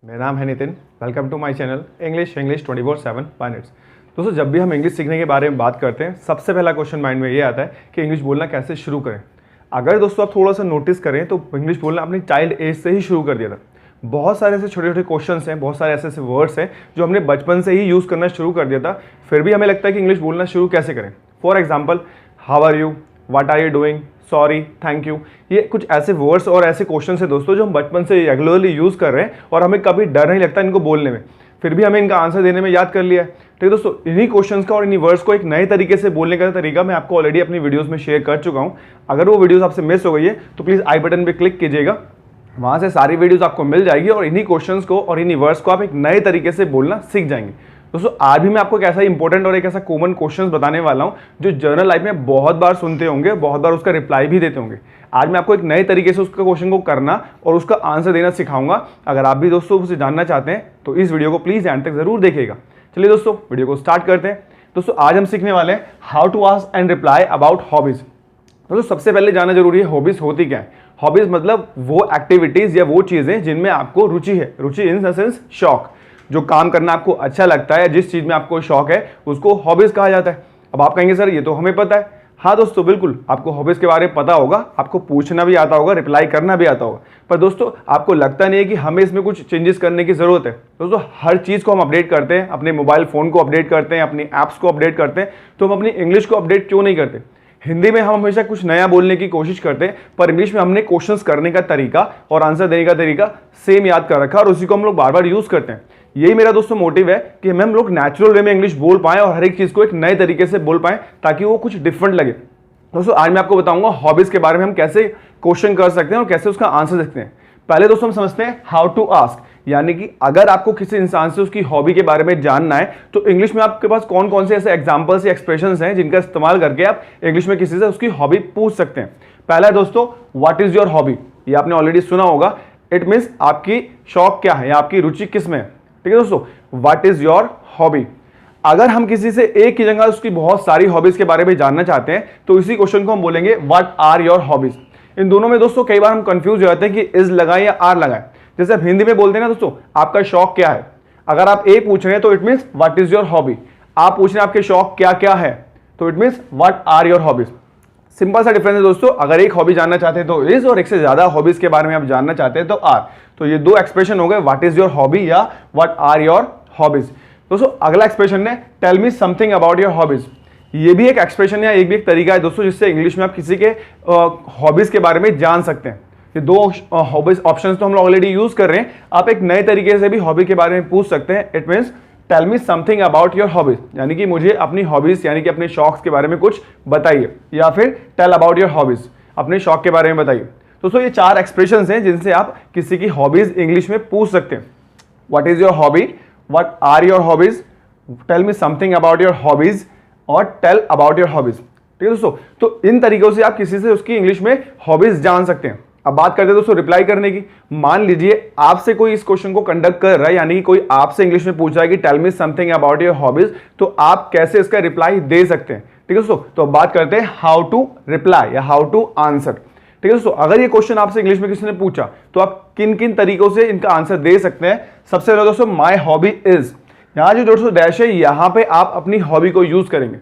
मेरा नाम है Nitin. Welcome to my channel English 24/7 minutes. दोस्तों, जब भी हम इंग्लिश सीखने के बारे में बात करते हैं, सबसे पहला क्वेश्चन माइंड में ये आता है कि इंग्लिश बोलना कैसे शुरू करें। अगर दोस्तों आप थोड़ा सा नोटिस करें तो इंग्लिश बोलना अपनी चाइल्ड एज से ही शुरू कर दिया था। बहुत सारे ऐसे छोटे छोटे क्वेश्चन हैं, बहुत सारे ऐसे वर्ड्स हैं जो हमने बचपन से ही यूज़ करना शुरू कर दिया था, फिर भी हमें लगता है कि इंग्लिश बोलना शुरू कैसे करें। For example, how are you, what are you doing, sorry, thank you, ये कुछ ऐसे वर्ड्स और ऐसे क्वेश्चन है दोस्तों जो हम बचपन से रेगुलरली यूज़ कर रहे हैं और हमें कभी डर नहीं लगता इनको बोलने में, फिर भी हमें इनका आंसर देने में याद कर लिया है। ठीक है दोस्तों, इन्हीं क्वेश्चंस का और इन्हीं वर्ड्स को एक नए तरीके से बोलने का तरीका मैं आपको ऑलरेडी अपनी वीडियोस में शेयर कर चुका हूं। अगर वो वीडियोस आपसे मिस हो गई है तो प्लीज़ आई बटन पे क्लिक कीजिएगा, वहाँ से सारी वीडियोस आपको मिल जाएगी और इन्हीं क्वेश्चंस को और इन्हीं वर्ड्स को आप एक नए तरीके से बोलना सीख जाएंगे। दोस्तों, आज भी मैं आपको एक ऐसा इंपॉर्टेंट और एक ऐसा कॉमन क्वेश्चन बताने वाला हूं जो जनरल लाइफ में बहुत बार सुनते होंगे, बहुत बार उसका रिप्लाई भी देते होंगे। आज मैं आपको एक नए तरीके से उसका क्वेश्चन को करना और उसका आंसर देना सिखाऊंगा। अगर आप भी दोस्तों उसे जानना चाहते हैं तो इस वीडियो को प्लीज एंड तक जरूर देखिएगा। चलिए दोस्तों, वीडियो को स्टार्ट करते हैं। दोस्तों, आज हम सीखने वाले हैं how to ask and reply about hobbies. दोस्तों, सबसे पहले जानना जरूरी है हॉबीज होती क्या है। हॉबीज मतलब वो एक्टिविटीज या वो चीजें जिनमें आपको रुचि है। रुचि इन द सेंस शौक, जो काम करना आपको अच्छा लगता है, जिस चीज में आपको शौक है उसको हॉबीज कहा जाता है। अब आप कहेंगे सर ये तो हमें पता है। हाँ दोस्तों, बिल्कुल आपको हॉबीज के बारे में पता होगा, आपको पूछना भी आता होगा, रिप्लाई करना भी आता होगा, पर दोस्तों आपको लगता नहीं है कि हमें इसमें कुछ चेंजेस करने की जरूरत है। दोस्तों, हर चीज को हम अपडेट करते हैं, अपने मोबाइल फोन को अपडेट करते हैं, अपनी ऐप्स को अपडेट करते हैं, तो हम अपनी इंग्लिश को अपडेट क्यों नहीं करते। हिंदी में हम हमेशा कुछ नया बोलने की कोशिश करते हैं, पर इंग्लिश में हमने क्वेश्चंस करने का तरीका और आंसर देने का तरीका सेम याद कर रखा और उसी को हम लोग बार बार यूज करते हैं। यही मेरा दोस्तों मोटिव है कि हम लोग नेचुरल वे में इंग्लिश बोल पाएं और हर एक चीज को एक नए तरीके से बोल पाएं ताकि वो कुछ डिफरेंट लगे। दोस्तों, आज मैं आपको बताऊंगा हॉबीज के बारे में हम कैसे क्वेश्चन कर सकते हैं और कैसे उसका आंसर सकते हैं। पहले दोस्तों हम समझते हैं हाउ टू आस्क, यानी कि अगर आपको किसी इंसान से उसकी हॉबी के बारे में जानना है तो इंग्लिश में आपके पास कौन कौन से ऐसे एग्जांपल्स या एक्सप्रेशंस हैं जिनका इस्तेमाल करके आप इंग्लिश में किसी से उसकी हॉबी पूछ सकते हैं। पहला है दोस्तों, व्हाट इज योर हॉबी। ये आपने ऑलरेडी सुना होगा। इट मीन्स आपकी शौक क्या है या आपकी रुचि किस में है। ठीक है दोस्तों, व्हाट इज योर हॉबी। अगर हम किसी से एक ही जगह उसकी बहुत सारी हॉबीज के बारे में जानना चाहते हैं तो इसी क्वेश्चन को हम बोलेंगे व्हाट आर योर हॉबीज। इन दोनों में दोस्तों कई बार हम कंफ्यूज हो जाते हैं कि इज लगाएं या आर लगाएं। जैसे आप हिंदी में बोलते हैं ना दोस्तों, आपका शौक क्या है, अगर आप ए पूछ रहे हैं तो it means what is your hobby. आप पूछ रहे हैं आपके शौक क्या क्या है तो it means what are your hobbies. Simple सा डिफरेंस है दोस्तों। अगर एक हॉबी जानना चाहते हैं तो इज और एक से ज्यादा हॉबीज के बारे में आप जानना चाहते हैं तो आर। तो ये दो एक्सप्रेशन हो गए, व्हाट इज योर हॉबी या व्हाट आर योर हॉबीज। दोस्तों, अगला एक्सप्रेशन है tell me something about your hobbies. ये भी एक एक्सप्रेशन या एक भी एक तरीका है दोस्तों जिससे इंग्लिश में आप किसी के हॉबीज के बारे में जान सकते हैं। ये दो हॉबीज ऑप्शंस तो हम लोग ऑलरेडी यूज कर रहे हैं, आप एक नए तरीके से भी हॉबी के बारे में पूछ सकते हैं। It means tell me something about your hobbies, यानी कि मुझे अपनी हॉबीज यानी कि अपने शौक के बारे में कुछ बताइए, या फिर टेल अबाउट योर हॉबीज, अपने शौक के बारे में बताइए। दोस्तों, ये चार एक्सप्रेशंस हैं जिनसे आप किसी की हॉबीज इंग्लिश में पूछ सकते हैं। What is your hobby, what are your hobbies, tell me something about your hobbies और टेल अबाउट योर हॉबीज। ठीक है दोस्तों, तो इन तरीकों से आप किसी से उसकी इंग्लिश में हॉबीज जान सकते हैं। अब बात करते हैं दोस्तों रिप्लाई करने की। मान लीजिए आपसे कोई इस क्वेश्चन को कंडक्ट कर रहा है, यानी कि कोई आपसे इंग्लिश में पूछ रहा है कि tell me something about your hobbies, तो आप कैसे इसका रिप्लाई दे सकते हैं। ठीक है दोस्तों, तो अब बात करते हैं हाउ टू रिप्लाई या हाउ टू आंसर। ठीक है दोस्तों, अगर ये क्वेश्चन आपसे इंग्लिश में किसी ने पूछा तो आप किन किन तरीकों से इनका आंसर दे सकते हैं। सबसे पहले दोस्तों, माई हॉबी इज, यहाँ जो दोस्तों डैश है यहाँ पे आप अपनी हॉबी को यूज करेंगे,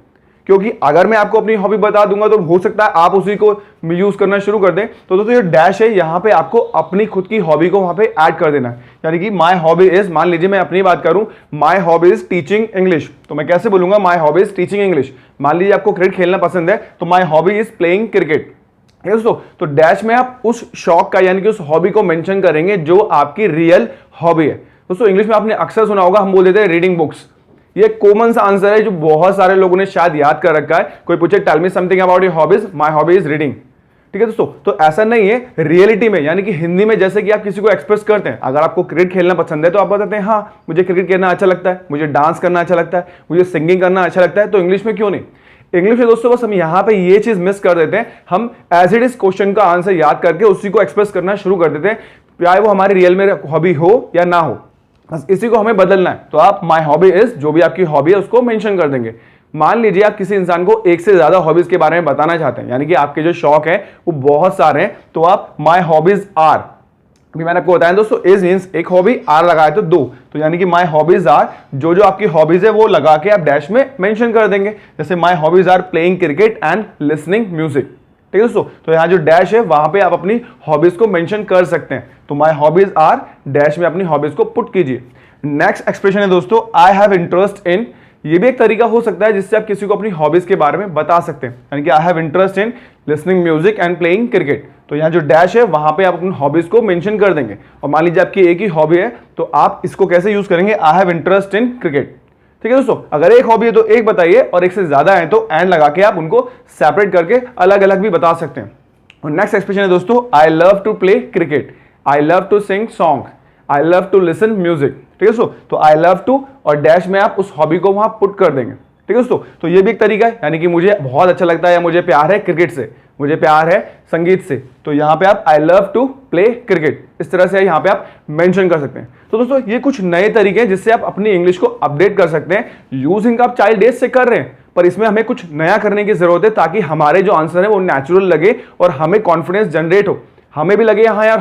क्योंकि अगर मैं आपको अपनी हॉबी बता दूंगा तो हो सकता है आप उसी को यूज करना शुरू कर दें। तो दोस्तों ये डैश है, यहाँ पे आपको अपनी खुद की हॉबी को वहां पे ऐड कर देना है। यानी कि माय हॉबी इज, मान लीजिए मैं अपनी बात करूं, my hobby is teaching English, तो मैं कैसे बोलूंगा my hobby is teaching English. मान लीजिए आपको क्रिकेट खेलना पसंद है तो my hobby is playing cricket. दोस्तों, तो डैश में आप उस शौक का यानी कि उस हॉबी को मेंशन करेंगे जो आपकी रियल हॉबी है। दोस्तों, इंग्लिश में आपने अक्सर सुना होगा, हम बोल देते हैं रीडिंग बुक्स। ये कॉमन सा आंसर है जो बहुत सारे लोगों ने शायद याद कर रखा है। कोई पूछे tell me something about your hobbies, my hobby is reading. ठीक है दोस्तों, तो ऐसा नहीं है रियलिटी में, यानी कि हिंदी में जैसे कि आप किसी को एक्सप्रेस करते हैं, अगर आपको क्रिकेट खेलना पसंद है तो आप बताते हैं हाँ मुझे क्रिकेट खेलना अच्छा लगता है, मुझे डांस करना अच्छा लगता है, मुझे सिंगिंग करना अच्छा लगता है। तो इंग्लिश में क्यों नहीं। इंग्लिश में दोस्तों बस हम यहाँ पे ये चीज मिस कर देते हैं, हम एज इट इज क्वेश्चन का आंसर याद करके उसी को एक्सप्रेस करना शुरू कर देते हैं, चाहे वो हमारी रियल में हॉबी हो या ना हो, बस इसी को हमें बदलना है। तो आप माय हॉबी इज, जो भी आपकी हॉबी है उसको मेंशन कर देंगे। मान लीजिए आप किसी इंसान को एक से ज्यादा हॉबीज के बारे में बताना चाहते हैं, यानी कि आपके जो शौक है वो बहुत सारे हैं, तो आप माय हॉबीज आर, अभी मैंने आपको बताया दोस्तों, इज मींस एक हॉबी, आर लगाए तो 2, तो यानी कि माय हॉबीज आर, जो जो आपकी हॉबीज है वो लगा के आप डैश में मेंशन कर देंगे। जैसे my hobbies are playing cricket and listening music, ठीक है दोस्तों। तो यहाँ जो डैश है वहां पे आप अपनी हॉबीज को मेंशन कर सकते हैं। तो माय हॉबीज आर डैश में अपनी हॉबीज को पुट कीजिए। नेक्स्ट एक्सप्रेशन है दोस्तों, आई हैव इंटरेस्ट इन। ये भी एक तरीका हो सकता है जिससे आप किसी को अपनी हॉबीज के बारे में बता सकते हैं, यानी कि I have interest in listening music and playing cricket. तो यहाँ जो डैश है वहां पे आप अपनी हॉबीज को मेंशन कर देंगे। और मान लीजिए आपकी एक ही हॉबी है तो आप इसको कैसे यूज करेंगे, I have interest in cricket, ठीक है दोस्तों। अगर एक हॉबी है तो एक बताइए, और एक से ज्यादा है तो एंड लगा के आप उनको सेपरेट करके अलग अलग भी बता सकते हैं। और नेक्स्ट एक्सप्रेशन है दोस्तों, I love to play cricket, I love to sing song, I love to listen music, ठीक है दोस्तों। तो आई लव टू और डैश में आप उस हॉबी को वहां पुट कर देंगे, ठीक है दोस्तों। तो ये भी एक तरीका है, यानी कि मुझे बहुत अच्छा लगता है या मुझे प्यार है क्रिकेट से, मुझे प्यार है संगीत से, तो यहाँ पे आप I love to play cricket इस तरह से यहाँ पे आप मेंशन कर सकते हैं। तो दोस्तों ये कुछ नए तरीके हैं जिससे आप अपनी इंग्लिश को अपडेट कर सकते हैं। यूजिंग आप चाइल्ड एज से कर रहे हैं, पर इसमें हमें कुछ नया करने की जरूरत है ताकि हमारे जो आंसर है वो नेचुरल लगे और हमें कॉन्फिडेंस जनरेट हो। हमें भी लगे हाँ यार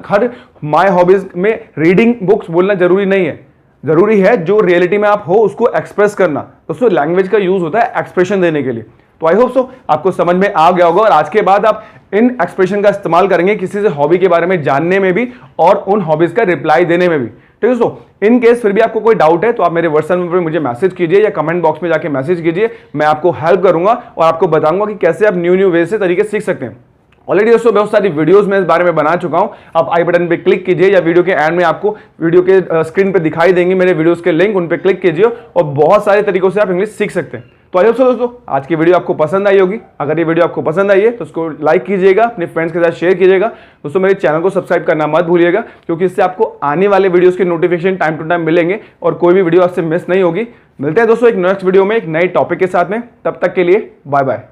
हर माय हॉबीज में रीडिंग बुक्स बोलना जरूरी नहीं है, जरूरी है जो रियलिटी में आप हो उसको एक्सप्रेस करना। दोस्तों लैंग्वेज का यूज होता है एक्सप्रेशन देने के लिए। तो आई होप सो आपको समझ में आ गया होगा, और आज के बाद आप इन एक्सप्रेशन का इस्तेमाल करेंगे किसी से हॉबी के बारे में जानने में भी और उन हॉबीज का रिप्लाई देने में भी, ठीक है दोस्तों। इन केस फिर भी आपको कोई डाउट है तो आप मेरे व्हाट्सएप नंबर पर मुझे मैसेज कीजिए या कमेंट बॉक्स में जाके मैसेज कीजिए, मैं आपको हेल्प करूंगा और आपको बताऊंगा कि कैसे आप न्यू वे से तरीके सीख सकते हैं। ऑलरेडी दोस्तों बहुत सारी वीडियोस में इस बारे में बना चुका हूं, आप आई बटन पे क्लिक कीजिए या वीडियो के एंड में आपको वीडियो के स्क्रीन पे दिखाई देंगे मेरे वीडियोस के लिंक, उन पे क्लिक कीजिए और बहुत सारे तरीकों से आप इंग्लिश सीख सकते हैं। तो आई होप सो दोस्तों आज की वीडियो आपको पसंद आई होगी। अगर ये वीडियो आपको पसंद आई है तो उसको लाइक कीजिएगा, अपने फ्रेंड्स के साथ शेयर कीजिएगा। दोस्तों मेरे चैनल को सब्सक्राइब करना मत भूलिएगा, क्योंकि इससे आपको आने वाले वीडियोस के नोटिफिकेशन टाइम टू टाइम मिलेंगे और कोई भी वीडियो आपसे मिस नहीं होगी। मिलते हैं दोस्तों एक नेक्स्ट वीडियो में एक नए टॉपिक के साथ में, तब तक के लिए बाय बाय।